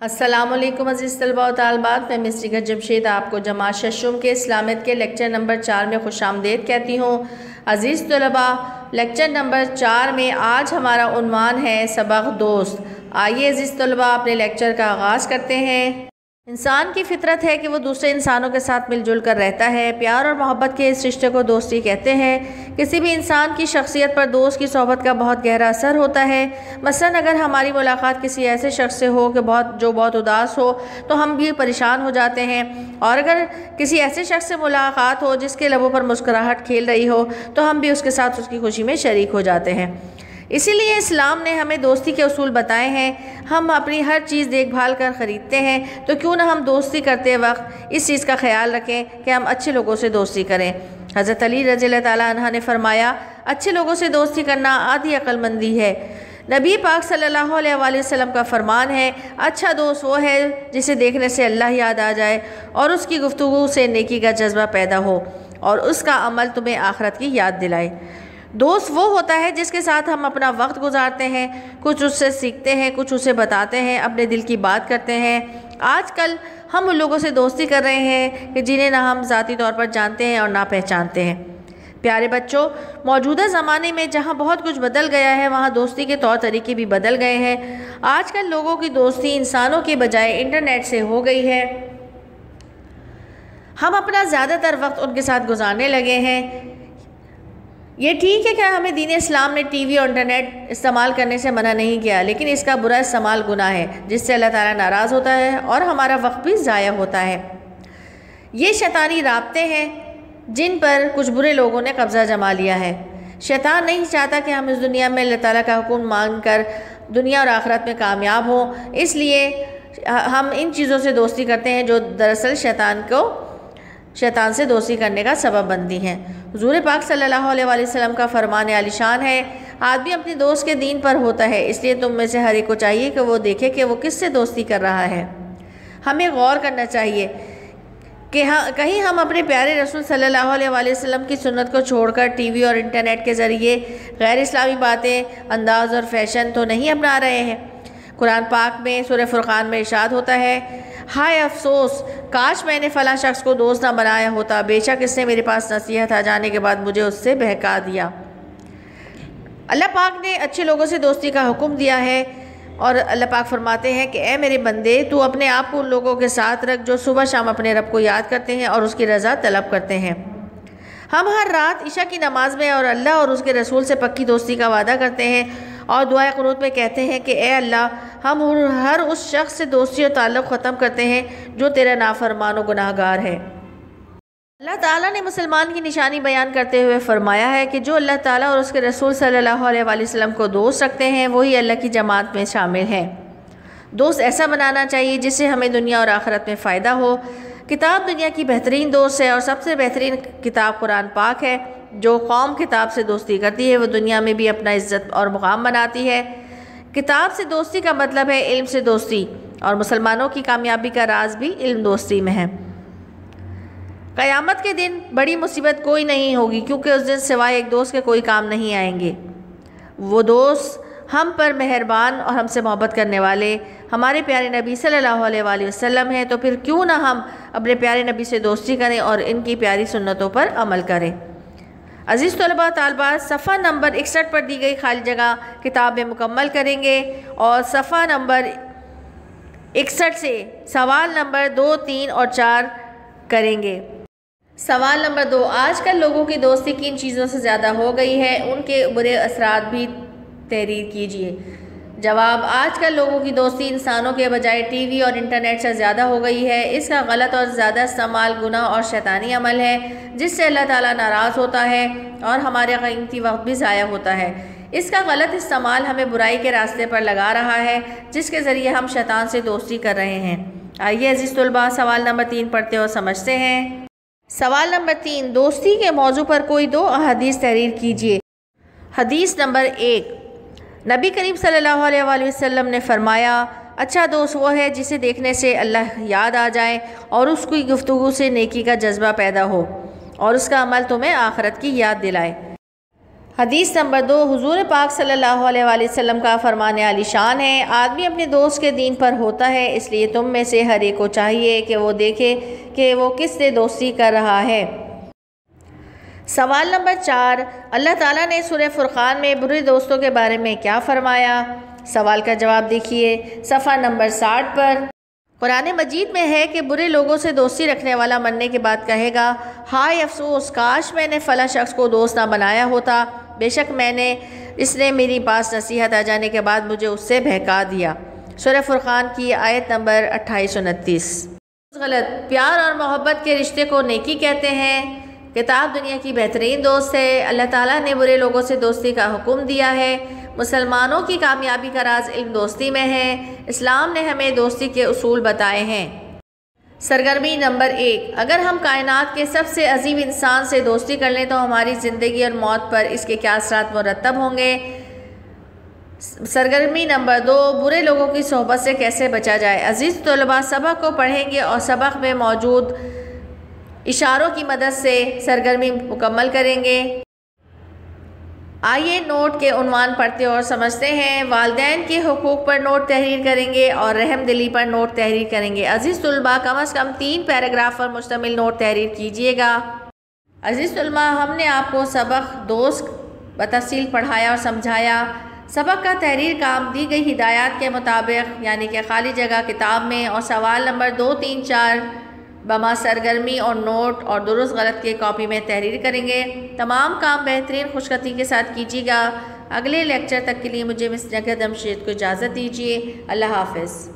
السلام علیکم عزیز طلباء و طالبات، میں مس جگر جمشید آپ کو جماعت ششم کے اسلامیت کے لیکچر نمبر 4 میں خوش آمدید کہتی ہوں۔ عزیز طلباء، لیکچر نمبر 4 میں آج ہمارا عنوان ہے سبق دوست۔ آئیے عزیز طلباء اپنے لیکچر کا آغاز کرتے ہیں۔ انسان کی فطرت ہے کہ وہ دوسرے انسانوں کے ساتھ مل جل کر رہتا ہے۔ پیار اور محبت کے اس رشتے کو دوستی کہتے ہیں۔ کسی بھی انسان کی شخصیت پر دوست کی صحبت کا بہت گہرا اثر ہوتا ہے۔ مثلاً اگر ہماری ملاقات کسی ایسے شخص سے ہو کہ جو بہت اداس ہو تو ہم بھی پریشان ہو جاتے ہیں، اور اگر کسی ایسے شخص سے ملاقات ہو جس کے لبوں پر مسکراہٹ کھیل رہی ہو تو ہم بھی اس کے ساتھ اس کی خوشی میں شریک ہو جاتے ہیں۔ اسی لیے اسلام نے ہمیں دوستی کے اصول بتائے ہیں۔ ہم اپنی ہر چیز دیکھ بھال کر خریدتے ہیں، تو کیوں نہ ہم دوستی کرتے وقت اس چیز کا خیال رکھیں کہ ہم اچھے لوگوں سے دوستی کریں۔ حضرت علی رضی اللہ تعالیٰ عنہ نے فرمایا، اچھے لوگوں سے دوستی کرنا آدھی عقل مندی ہے۔ نبی پاک صلی اللہ علیہ وآلہ وسلم کا فرمان ہے، اچھا دوست وہ ہے جسے دیکھنے سے اللہ یاد آ جائے اور اس کی گفتگو سے نیکی کا جذبہ پیدا ہو اور اس کا عمل تمہیں آخرت کی یاد دلائے۔ دوست وہ ہوتا ہے جس کے ساتھ ہم اپنا وقت گزارتے ہیں، کچھ اس سے سیکھتے ہیں، کچھ اسے بتاتے ہیں، اپنے دل کی بات کرتے ہیں۔ آج کل ہم ان لوگوں سے دوستی کر رہے ہیں کہ جنہیں نہ ہم ذاتی طور پر جانتے ہیں اور نہ پہچانتے ہیں۔ پیارے بچوں، موجودہ زمانے میں جہاں بہت کچھ بدل گیا ہے وہاں دوستی کے طور طریقے بھی بدل گئے ہیں۔ آج کل لوگوں کی دوستی انسانوں کے بجائے انٹرنیٹ سے ہو گئی ہے۔ ہم اپنا زیادہ تر وقت ان کے ساتھ گزارنے لگے ہیں۔ یہ ٹھیک ہے کہ ہمیں دین اسلام نے ٹی وی اور انٹرنیٹ استعمال کرنے سے منع نہیں کیا، لیکن اس کا برا استعمال گناہ ہے جس سے اللہ تعالیٰ ناراض ہوتا ہے اور ہمارا وقت بھی ضائع ہوتا ہے۔ یہ شیطانی رابطے ہیں جن پر کچھ برے لوگوں نے قبضہ جما لیا ہے۔ شیطان نہیں چاہتا کہ ہم اس دنیا میں اللہ تعالیٰ کا حکم مان کر دنیا اور آخرت میں کامیاب ہوں، اس لیے ہم ان چیزوں سے دوستی کرتے ہیں جو دراصل شیطان سے دوستی کرنے کا سبب بنتی ہیں۔ حضور پاک صلی اللہ علیہ وآلہ وسلم کا فرمان عالی شان ہے، آدمی اپنے دوست کے دین پر ہوتا ہے، اس لیے تم میں سے ہر ایک کو چاہیے کہ وہ دیکھے کہ وہ کس سے دوستی کر رہا ہے۔ ہمیں غور کرنا چاہیے کہ کہیں ہم اپنے پیارے رسول صلی اللہ علیہ وآلہ وسلم کی سنت کو چھوڑ کر ٹی وی اور انٹرنیٹ کے ذریعے غیر اسلامی باتیں، انداز اور فیشن تو نہیں اپنا رہے ہیں۔ قرآن پاک میں سورہ فرقان میں ارشاد ہوتا ہے، ہائے افسوس، کاش میں نے فلاں شخص کو دوست نہ بنایا ہوتا، بے شک اس نے میرے پاس نصیحت آ جانے کے بعد مجھے اس سے بہکا دیا۔ اللہ پاک نے اچھے لوگوں سے دوستی کا حکم دیا ہے، اور اللہ پاک فرماتے ہیں کہ اے میرے بندے، تو اپنے آپ کو ان لوگوں کے ساتھ رکھ جو صبح شام اپنے رب کو یاد کرتے ہیں اور اس کی رضا طلب کرتے ہیں۔ ہم ہر رات عشاء کی نماز میں اور اللہ اور اس کے رسول سے پکی دوستی کا وعدہ کرتے ہیں اور دعائے قنوت میں کہتے ہیں کہ اے اللہ، ہم ہر اس شخص سے دوستی اور تعلق ختم کرتے ہیں جو تیرا نافرمان و گناہ گار ہے۔ اللہ تعالیٰ نے مسلمان کی نشانی بیان کرتے ہوئے فرمایا ہے کہ جو اللہ تعالیٰ اور اس کے رسول صلی اللہ علیہ وآلہ وسلم کو دوست رکھتے ہیں وہی اللہ کی جماعت میں شامل ہیں۔ دوست ایسا بنانا چاہیے جس سے ہمیں دنیا اور آخرت میں فائدہ ہو۔ کتاب دنیا کی بہترین دوست ہے اور سب سے بہترین کتاب قرآن پاک ہے۔ جو قوم کتاب سے دوستی کرتی ہے وہ دنیا میں بھی اپنا عزت اور مقام بناتی ہے۔ کتاب سے دوستی کا مطلب ہے علم سے دوستی، اور مسلمانوں کی کامیابی کا راز بھی علم دوستی میں ہے۔ قیامت کے دن بڑی مصیبت کوئی نہیں ہوگی، کیونکہ اس دن سوائے ایک دوست کے کوئی کام نہیں آئیں گے۔ وہ دوست ہم پر مہربان اور ہم سے محبت کرنے والے ہمارے پیارے نبی صلی اللہ علیہ وآلہ وسلم ہیں، تو پھر کیوں نہ ہم اپنے پیارے نبی سے دوستی کریں اور ان کی پیاری سنتوں پر عمل کریں۔ عزیز طلباء طالبات، صفحہ نمبر 61 پر دی گئی خالی جگہ کتاب میں مکمل کریں گے اور صفحہ نمبر 61 سے سوال نمبر 2، 3 اور 4 کریں گے۔ سوال نمبر 2، آج کل لوگوں کی دوستی کن چیزوں سے زیادہ ہو گئی ہے؟ ان کے برے اثرات بھی تحریر کیجیے۔ جواب، آج کل لوگوں کی دوستی انسانوں کے بجائے ٹی وی اور انٹرنیٹ سے زیادہ ہو گئی ہے۔ اس کا غلط اور زیادہ استعمال گناہ اور شیطانی عمل ہے جس سے اللہ تعالیٰ ناراض ہوتا ہے اور ہمارے قیمتی وقت بھی ضائع ہوتا ہے۔ اس کا غلط استعمال ہمیں برائی کے راستے پر لگا رہا ہے جس کے ذریعے ہم شیطان سے دوستی کر رہے ہیں۔ آئیے عزیز طلباء سوال نمبر 3 پڑھتے اور سمجھتے ہیں۔ سوال نمبر 3، دوستی کے موضوع پر کوئی 2 احادیث تحریر کیجیے۔ حدیث نمبر 1، نبی کریم صلی اللہ علیہ وآلہ وسلم نے فرمایا، اچھا دوست وہ ہے جسے دیکھنے سے اللہ یاد آ جائے اور اس کی گفتگو سے نیکی کا جذبہ پیدا ہو اور اس کا عمل تمہیں آخرت کی یاد دلائے۔ حدیث نمبر 2، حضور پاک صلی اللہ علیہ وآلہ وسلم کا فرمان عالی شان ہے، آدمی اپنے دوست کے دین پر ہوتا ہے، اس لیے تم میں سے ہر ایک کو چاہیے کہ وہ دیکھے کہ وہ کس سے دوستی کر رہا ہے۔ سوال نمبر 4، اللہ تعالیٰ نے سورہ فرقان میں برے دوستوں کے بارے میں کیا فرمایا؟ سوال کا جواب دیکھیے صفحہ نمبر 60 پر۔ قرآن مجید میں ہے کہ برے لوگوں سے دوستی رکھنے والا مرنے کے بعد کہے گا، ہائے افسوس، کاش میں نے فلاں شخص کو دوست نہ بنایا ہوتا، بے شک اس نے میری پاس نصیحت آ جانے کے بعد مجھے اس سے بہکا دیا۔ سورہ فرقان کی آیت نمبر 28-29۔ غلط، پیار اور محبت کے رشتے کو نیکی کہتے ہیں۔ کتاب دنیا کی بہترین دوست ہے۔ اللہ تعالیٰ نے برے لوگوں سے دوستی کا حکم دیا ہے۔ مسلمانوں کی کامیابی کا راز علم دوستی میں ہے۔ اسلام نے ہمیں دوستی کے اصول بتائے ہیں۔ سرگرمی نمبر 1، اگر ہم کائنات کے سب سے عظیم انسان سے دوستی کر لیں تو ہماری زندگی اور موت پر اس کے کیا اثرات مرتب ہوں گے؟ سرگرمی نمبر 2، برے لوگوں کی صحبت سے کیسے بچا جائے؟ عزیز طلباء، سبق کو پڑھیں گے اور سبق میں موجود اشاروں کی مدد سے سرگرمی مکمل کریں گے۔ آئیے نوٹ کے عنوان پڑھتے اور سمجھتے ہیں۔ والدین کے حقوق پر نوٹ تحریر کریں گے اور رحم دلی پر نوٹ تحریر کریں گے۔ عزیز طلباء، کم از کم 3 پیراگراف پر مشتمل نوٹ تحریر کیجیے گا۔ عزیز طلباء، ہم نے آپ کو سبق دوست بتفصیل پڑھایا اور سمجھایا۔ سبق کا تحریر کام دی گئی ہدایات کے مطابق، یعنی کہ خالی جگہ کتاب میں اور سوال نمبر 2، 3، 4 بما سرگرمی اور نوٹ اور درست غلط کے کاپی میں تحریر کریں گے۔ تمام کام بہترین خوشخطی کے ساتھ کیجیے گا۔ اگلے لیکچر تک کے لیے مجھے مس جگہ جمشید کو اجازت دیجیے۔ اللہ حافظ۔